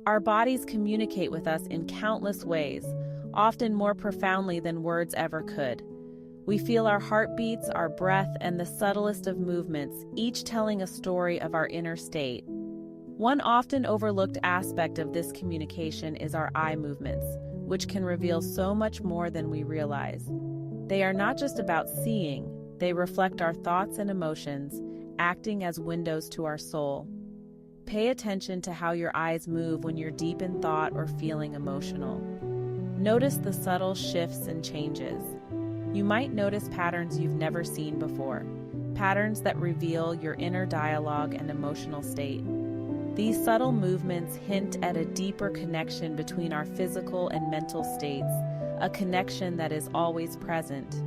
Our bodies communicate with us in countless ways, often more profoundly than words ever could. We feel our heartbeats, our breath, and the subtlest of movements, each telling a story of our inner state. One often overlooked aspect of this communication is our eye movements, which can reveal so much more than we realize. They are not just about seeing, they reflect our thoughts and emotions, acting as windows to our soul. Pay attention to how your eyes move when you're deep in thought or feeling emotional. Notice the subtle shifts and changes. You might notice patterns you've never seen before, patterns that reveal your inner dialogue and emotional state. These subtle movements hint at a deeper connection between our physical and mental states, a connection that is always present.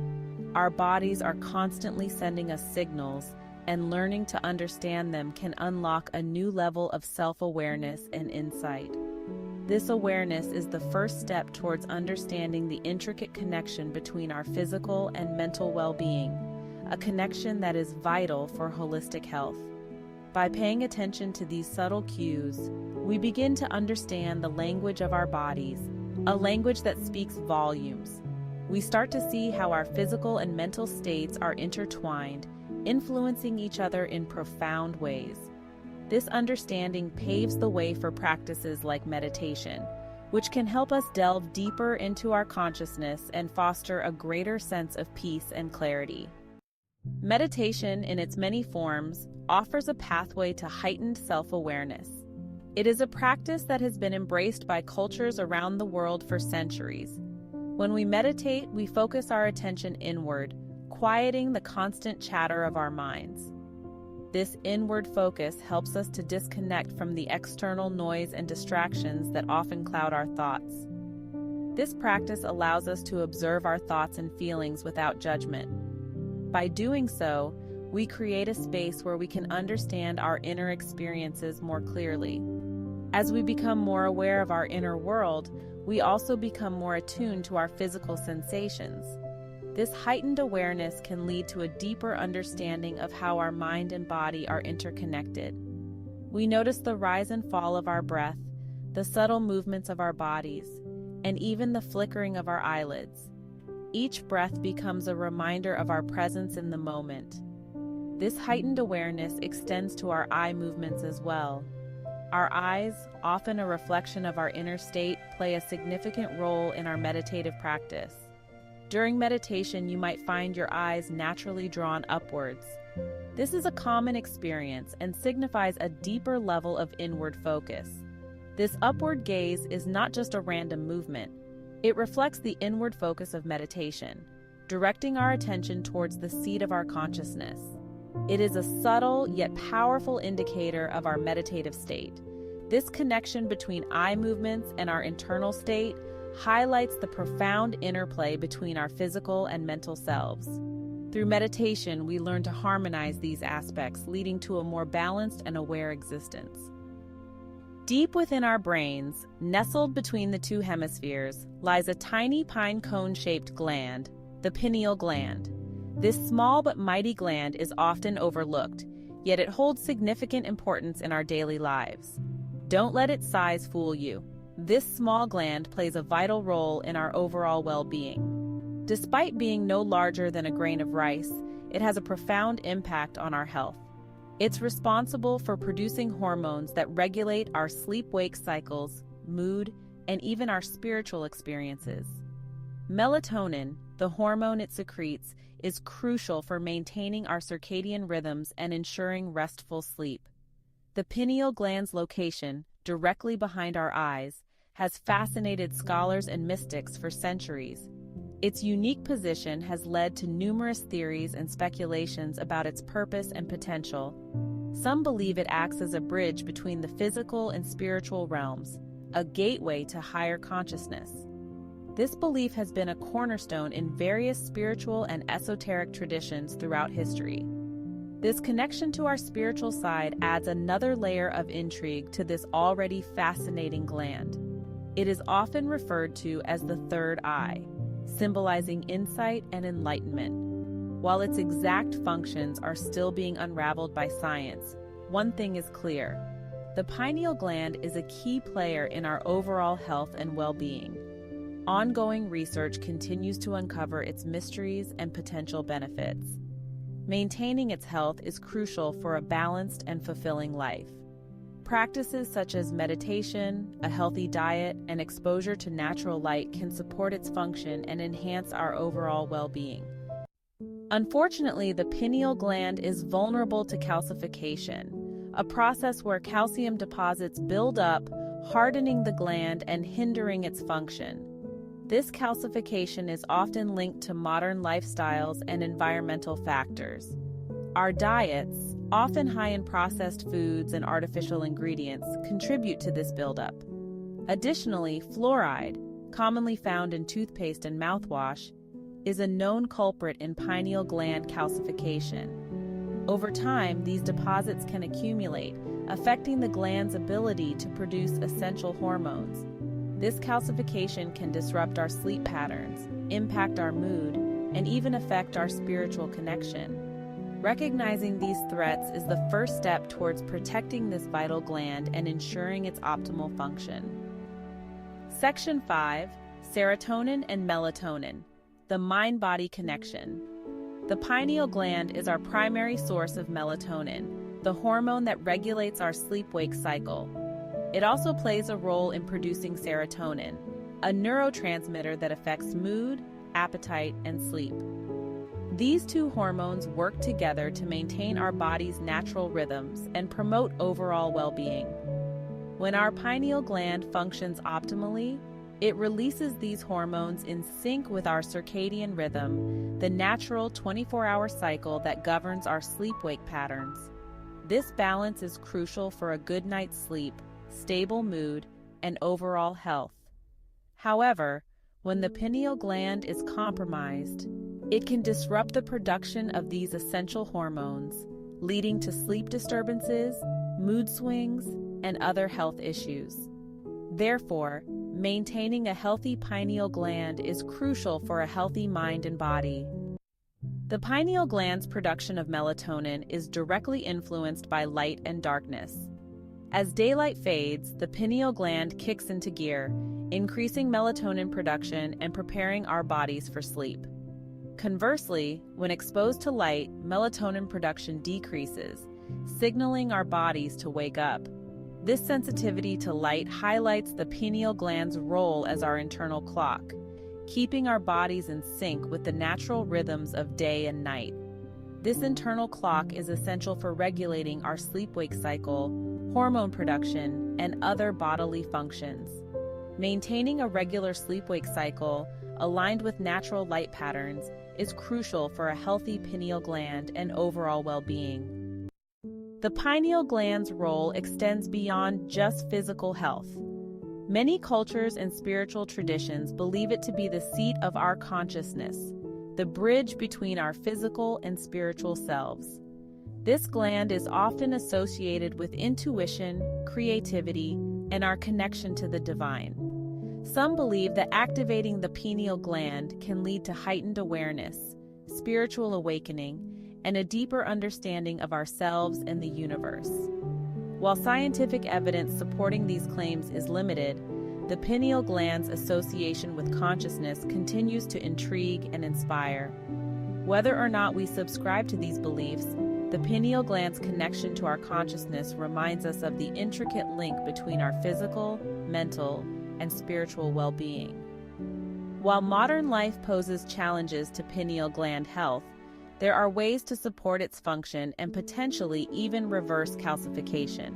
Our bodies are constantly sending us signals, and learning to understand them can unlock a new level of self-awareness and insight. This awareness is the first step towards understanding the intricate connection between our physical and mental well-being, a connection that is vital for holistic health. By paying attention to these subtle cues, we begin to understand the language of our bodies, a language that speaks volumes. We start to see how our physical and mental states are intertwined, influencing each other in profound ways. This understanding paves the way for practices like meditation, which can help us delve deeper into our consciousness and foster a greater sense of peace and clarity. Meditation, in its many forms, offers a pathway to heightened self-awareness. It is a practice that has been embraced by cultures around the world for centuries. When we meditate, we focus our attention inward, quieting the constant chatter of our minds. This inward focus helps us to disconnect from the external noise and distractions that often cloud our thoughts. This practice allows us to observe our thoughts and feelings without judgment. By doing so, we create a space where we can understand our inner experiences more clearly. As we become more aware of our inner world, we also become more attuned to our physical sensations. This heightened awareness can lead to a deeper understanding of how our mind and body are interconnected. We notice the rise and fall of our breath, the subtle movements of our bodies, and even the flickering of our eyelids. Each breath becomes a reminder of our presence in the moment. This heightened awareness extends to our eye movements as well. Our eyes, often a reflection of our inner state, play a significant role in our meditative practice. During meditation, you might find your eyes naturally drawn upwards. This is a common experience and signifies a deeper level of inward focus. This upward gaze is not just a random movement. It reflects the inward focus of meditation, directing our attention towards the seat of our consciousness. It is a subtle yet powerful indicator of our meditative state. This connection between eye movements and our internal state highlights the profound interplay between our physical and mental selves. Through meditation, we learn to harmonize these aspects, leading to a more balanced and aware existence. Deep within our brains, nestled between the two hemispheres, lies a tiny pine cone-shaped gland, the pineal gland. This small but mighty gland is often overlooked, yet it holds significant importance in our daily lives. Don't let its size fool you. This small gland plays a vital role in our overall well-being. Despite being no larger than a grain of rice, it has a profound impact on our health. It's responsible for producing hormones that regulate our sleep-wake cycles, mood, and even our spiritual experiences. Melatonin, the hormone it secretes, is crucial for maintaining our circadian rhythms and ensuring restful sleep. The pineal gland's location, directly behind our eyes, has fascinated scholars and mystics for centuries. Its unique position has led to numerous theories and speculations about its purpose and potential. Some believe it acts as a bridge between the physical and spiritual realms, a gateway to higher consciousness. This belief has been a cornerstone in various spiritual and esoteric traditions throughout history. This connection to our spiritual side adds another layer of intrigue to this already fascinating gland. It is often referred to as the third eye, symbolizing insight and enlightenment. While its exact functions are still being unraveled by science, one thing is clear: The pineal gland is a key player in our overall health and well-being. Ongoing research continues to uncover its mysteries and potential benefits. Maintaining its health is crucial for a balanced and fulfilling life. Practices such as meditation, a healthy diet, and exposure to natural light can support its function and enhance our overall well-being. Unfortunately, the pineal gland is vulnerable to calcification, a process where calcium deposits build up, hardening the gland and hindering its function. This calcification is often linked to modern lifestyles and environmental factors. Our diets, often high in processed foods and artificial ingredients, contribute to this buildup. Additionally, fluoride, commonly found in toothpaste and mouthwash, is a known culprit in pineal gland calcification. Over time, these deposits can accumulate, affecting the gland's ability to produce essential hormones. This calcification can disrupt our sleep patterns, impact our mood, and even affect our spiritual connection. Recognizing these threats is the first step towards protecting this vital gland and ensuring its optimal function. Section 5. Serotonin and melatonin. The mind-body connection. The pineal gland is our primary source of melatonin, the hormone that regulates our sleep-wake cycle. It also plays a role in producing serotonin, a neurotransmitter that affects mood, appetite, and sleep. These two hormones work together to maintain our body's natural rhythms and promote overall well-being. When our pineal gland functions optimally, it releases these hormones in sync with our circadian rhythm, the natural 24-hour cycle that governs our sleep-wake patterns. This balance is crucial for a good night's sleep, stable mood, and overall health. However, when the pineal gland is compromised, it can disrupt the production of these essential hormones, leading to sleep disturbances, mood swings, and other health issues. Therefore, maintaining a healthy pineal gland is crucial for a healthy mind and body. The pineal gland's production of melatonin is directly influenced by light and darkness. As daylight fades, the pineal gland kicks into gear, increasing melatonin production and preparing our bodies for sleep. Conversely, when exposed to light, melatonin production decreases, signaling our bodies to wake up. This sensitivity to light highlights the pineal gland's role as our internal clock, keeping our bodies in sync with the natural rhythms of day and night. This internal clock is essential for regulating our sleep-wake cycle, hormone production, and other bodily functions. Maintaining a regular sleep-wake cycle, aligned with natural light patterns, is crucial for a healthy pineal gland and overall well-being. The pineal gland's role extends beyond just physical health. Many cultures and spiritual traditions believe it to be the seat of our consciousness, the bridge between our physical and spiritual selves. This gland is often associated with intuition, creativity, and our connection to the divine. Some believe that activating the pineal gland can lead to heightened awareness, spiritual awakening, and a deeper understanding of ourselves and the universe. While scientific evidence supporting these claims is limited, the pineal gland's association with consciousness continues to intrigue and inspire. Whether or not we subscribe to these beliefs, the pineal gland's connection to our consciousness reminds us of the intricate link between our physical, mental, and spiritual well-being. While modern life poses challenges to pineal gland health, there are ways to support its function and potentially even reverse calcification.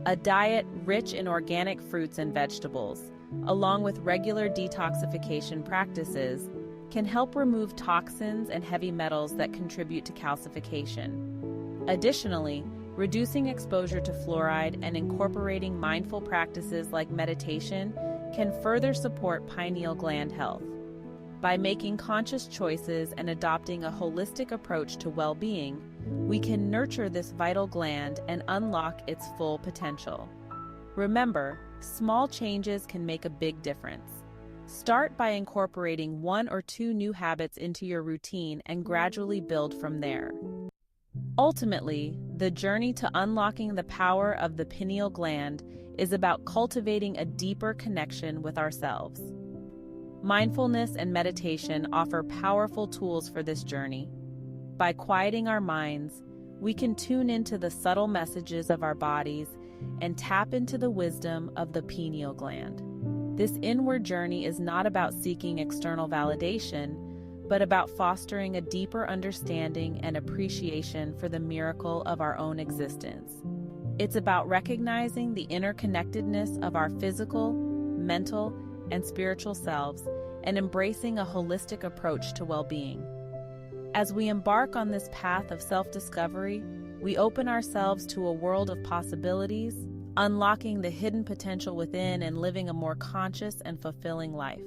A diet rich in organic fruits and vegetables, along with regular detoxification practices, can help remove toxins and heavy metals that contribute to calcification. Additionally, reducing exposure to fluoride and incorporating mindful practices like meditation can further support pineal gland health. By making conscious choices and adopting a holistic approach to well-being, we can nurture this vital gland and unlock its full potential. Remember, small changes can make a big difference. Start by incorporating 1 or 2 new habits into your routine and gradually build from there. Ultimately, the journey to unlocking the power of the pineal gland is about cultivating a deeper connection with ourselves. Mindfulness and meditation offer powerful tools for this journey. By quieting our minds, we can tune into the subtle messages of our bodies and tap into the wisdom of the pineal gland. This inward journey is not about seeking external validation, but about fostering a deeper understanding and appreciation for the miracle of our own existence. It's about recognizing the interconnectedness of our physical, mental, and spiritual selves and embracing a holistic approach to well-being. As we embark on this path of self-discovery, we open ourselves to a world of possibilities, unlocking the hidden potential within and living a more conscious and fulfilling life.